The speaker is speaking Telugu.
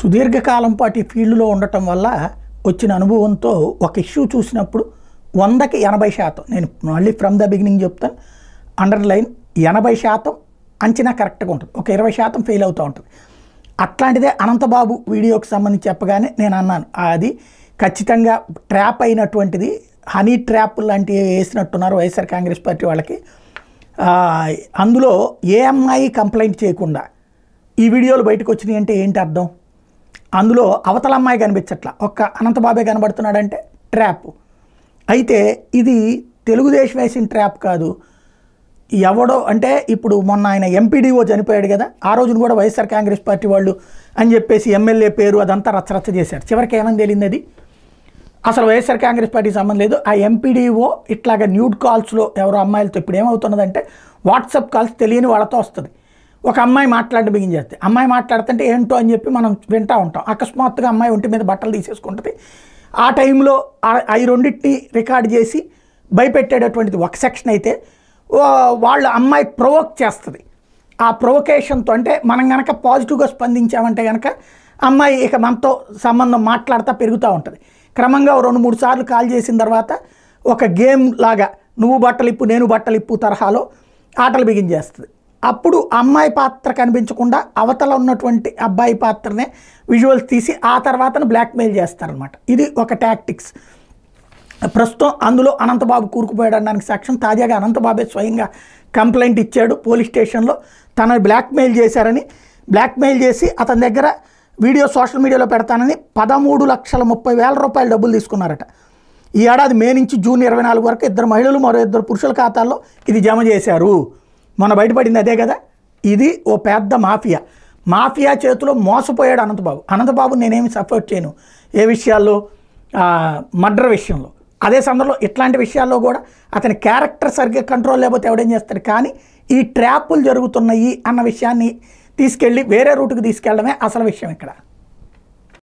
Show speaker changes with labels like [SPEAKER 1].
[SPEAKER 1] సుదీర్ఘకాలం పాటు ఈ ఫీల్డ్లో ఉండటం వల్ల వచ్చిన అనుభవంతో ఒక ఇష్యూ చూసినప్పుడు 100కి 80% నేను మళ్ళీ ఫ్రమ్ ద బిగినింగ్ చెప్తాను, అండర్లైన్ 80% అంచనా కరెక్ట్గా ఉంటుంది, ఒక 20% ఫెయిల్ అవుతూ ఉంటుంది. అట్లాంటిదే అనంతబాబు వీడియోకి సంబంధించి చెప్పగానే నేను అన్నాను అది ఖచ్చితంగా ట్రాప్ అయినటువంటిది, హనీ ట్రాప్ లాంటివి వేసినట్టున్నారు వైఎస్ఆర్ కాంగ్రెస్ పార్టీ వాళ్ళకి. అందులో ఏ అమ్మాయి కంప్లైంట్ చేయకుండా ఈ వీడియోలు బయటకు వచ్చినాయి అంటే ఏంటి అర్థం? అందులో అవతల అమ్మాయి కనిపించట్లా, ఒక్క అనంతబాబే కనబడుతున్నాడంటే ట్రాప్. అయితే ఇది తెలుగుదేశం వేసిన ట్రాప్ కాదు, ఎవడో అంటే ఇప్పుడు మొన్న ఆయన ఎంపీడీఓ చనిపోయాడు కదా, ఆ రోజున కూడా వైఎస్ఆర్ కాంగ్రెస్ పార్టీ వాళ్ళు అని చెప్పేసి ఎమ్మెల్యే పేరు అదంతా రచ్చరచ్చ చేశారు. చివరికి ఏమని తెలియదు, అది అసలు వైఎస్ఆర్ కాంగ్రెస్ పార్టీకి సంబంధం లేదు. ఆ ఎంపీడీఓ ఇట్లాగా న్యూడ్ కాల్స్లో ఎవరో అమ్మాయిలతో ఇప్పుడు ఏమవుతున్నదంటే వాట్సాప్ కాల్స్ తెలియని వాళ్ళతో వస్తుంది. ఒక అమ్మాయి మాట్లాడడం బిగించేస్తే అమ్మాయి మాట్లాడుతుంటే ఏంటో అని చెప్పి మనం వింటూ ఉంటాం. అకస్మాత్తుగా అమ్మాయి ఒంటి మీద బట్టలు తీసేసుకుంటుంది. ఆ టైంలో అవి రెండింటిని రికార్డ్ చేసి భయపెట్టేటటువంటిది ఒక సెక్షన్ అయితే, వాళ్ళ అమ్మాయి ప్రొవోక్ చేస్తుంది. ఆ ప్రొవొకేషన్తో అంటే మనం కనుక పాజిటివ్గా స్పందించామంటే కనుక అమ్మాయి ఇక మనతో సంబంధం మాట్లాడుతూ పెరుగుతూ ఉంటుంది. క్రమంగా 2-3 సార్లు కాల్ చేసిన తర్వాత ఒక గేమ్ లాగా నువ్వు బట్టలిప్పు నేను బట్టలిప్పు తరహాలో ఆటలు బిగించేస్తుంది. అప్పుడు అమ్మాయి పాత్ర కనిపించకుండా అవతల ఉన్నటువంటి అబ్బాయి పాత్రనే విజువల్స్ తీసి ఆ తర్వాతను బ్లాక్మెయిల్ చేస్తారనమాట. ఇది ఒక టాక్టిక్స్. ప్రస్తుతం అందులో అనంతబాబు కూరుకుపోయాడనడానికి సాక్ష్యం తాజాగా అనంతబాబే స్వయంగా కంప్లైంట్ ఇచ్చాడు పోలీస్ స్టేషన్లో. తనని బ్లాక్మెయిల్ చేశారని, బ్లాక్మెయిల్ చేసి అతని దగ్గర వీడియో సోషల్ మీడియాలో పెడతానని 13,30,000 రూపాయలు డబ్బులు తీసుకున్నారట. ఈ ఏడాది మే నుంచి జూన్ 24 వరకు 2 మహిళలు మరో 2 పురుషుల ఖాతాల్లో ఇది జమ చేశారు. మొన్న బయటపడింది అదే కదా. ఇది ఓ పెద్ద మాఫియా. మాఫియా చేతిలో మోసపోయాడు అనంతబాబు. అనంతబాబు నేనేమి సపోర్ట్ చేయను ఏ విషయాల్లో, మర్డర్ విషయంలో. అదే సందర్భంలో ఇట్లాంటి విషయాల్లో కూడా అతని క్యారెక్టర్ సరిగ్గా కంట్రోల్ లేకపోతే ఎవడేం చేస్తాడు. కానీ ఈ ట్రాపులు జరుగుతున్నాయి అన్న విషయాన్ని తీసుకెళ్ళి వేరే రూటుకు తీసుకెళ్ళడమే అసలు విషయం ఇక్కడ.